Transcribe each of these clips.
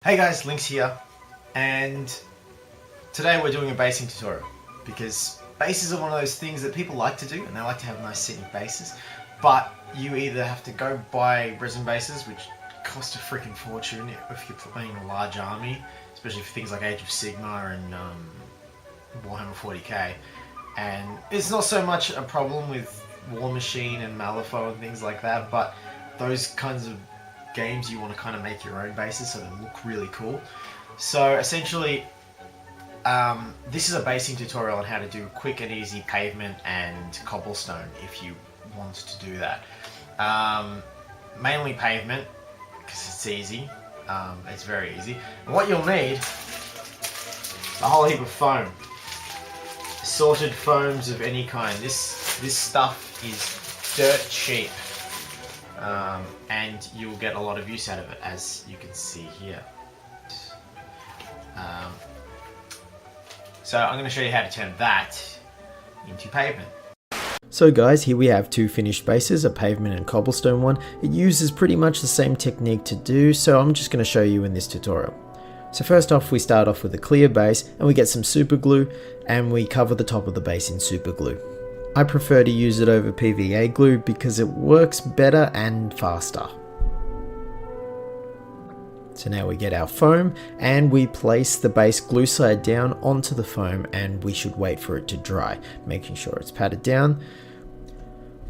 Hey guys, Lynx here, and today we're doing a basing tutorial because bases are one of those things that people like to do and they like to have nice scenic bases, but you either have to go buy resin bases, which cost a freaking fortune if you're playing a large army, especially for things like Age of Sigmar and Warhammer 40k, and it's not so much a problem with War Machine and Malifaux and things like that, but those kinds of games you want to kind of make your own bases so they look really cool. So essentially this is a basing tutorial on how to do quick and easy pavement and cobblestone if you want to do that. Mainly pavement because it's easy, it's very easy, and what you'll need a whole heap of foam, sorted foams of any kind. This stuff is dirt cheap. And you'll get a lot of use out of it, as you can see here. So I'm going to show you how to turn that into pavement. So guys, here we have two finished bases, a pavement and cobblestone one. It uses pretty much the same technique to do, so I'm just going to show you in this tutorial. So first off, we start off with a clear base and we get some super glue and we cover the top of the base in super glue. I prefer to use it over PVA glue because it works better and faster. So now we get our foam and we place the base glue side down onto the foam, and we should wait for it to dry, making sure it's patted down.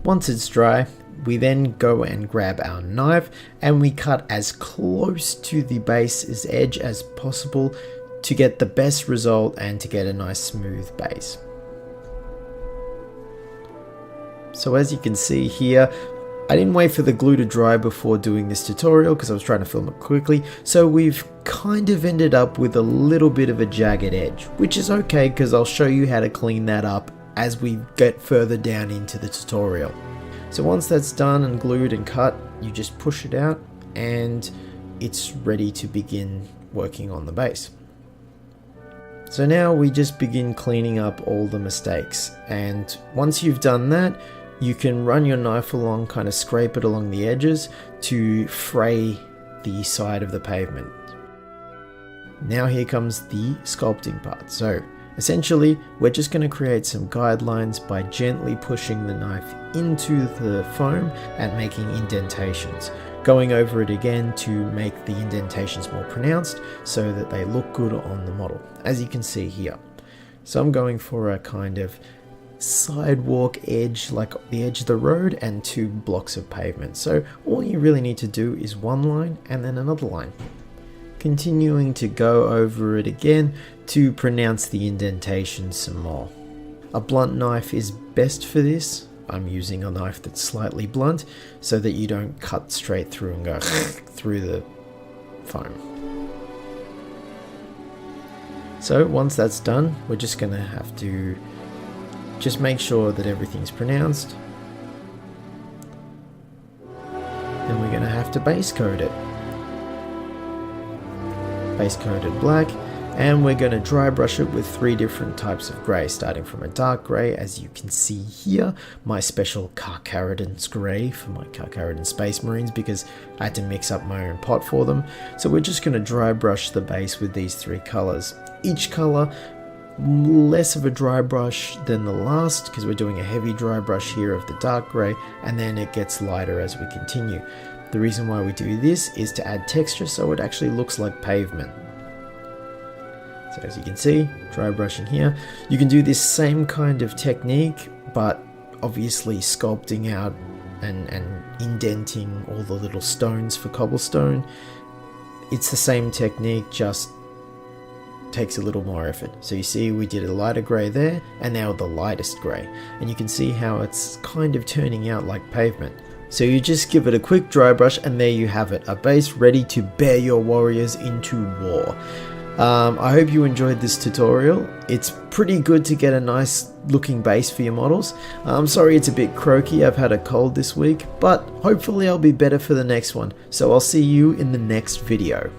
Once it's dry, we then go and grab our knife and we cut as close to the base's edge as possible to get the best result and to get a nice smooth base. So as you can see here, I didn't wait for the glue to dry before doing this tutorial because I was trying to film it quickly, so we've kind of ended up with a little bit of a jagged edge, which is okay because I'll show you how to clean that up as we get further down into the tutorial. So once that's done and glued and cut, you just push it out and it's ready to begin working on the base. So now we just begin cleaning up all the mistakes, and once you've done that, you can run your knife along, kind of scrape it along the edges to fray the side of the pavement. Now here comes the sculpting part. So essentially, we're just going to create some guidelines by gently pushing the knife into the foam and making indentations. Going over it again to make the indentations more pronounced so that they look good on the model, as you can see here. So I'm going for a kind of sidewalk edge, like the edge of the road, and 2 blocks of pavement. So all you really need to do is one line and then another line. Continuing to go over it again to pronounce the indentation some more. A blunt knife is best for this. I'm using a knife that's slightly blunt so that you don't cut straight through and go through the foam. So once that's done, we're just going to have to just make sure that everything's pronounced. Then we're going to have to base coat it. Base coated black, and we're going to dry brush it with 3 different types of grey, starting from a dark grey, as you can see here, my special Carcharodons Grey for my Carcharodon Space Marines, because I had to mix up my own pot for them. So we're just going to dry brush the base with these 3 colours. Each colour less of a dry brush than the last, because we're doing a heavy dry brush here of the dark grey, and then it gets lighter as we continue. The reason why we do this is to add texture so it actually looks like pavement. So as you can see, dry brushing here. You can do this same kind of technique, but obviously sculpting out and indenting all the little stones for cobblestone. It's the same technique, just takes a little more effort. So you see we did a lighter grey there, and now the lightest grey, and you can see how it's kind of turning out like pavement. So you just give it a quick dry brush and there you have it, a base ready to bear your warriors into war. I hope you enjoyed this tutorial. It's pretty good to get a nice looking base for your models. I'm sorry it's a bit croaky, I've had a cold this week, but hopefully I'll be better for the next one. So I'll see you in the next video.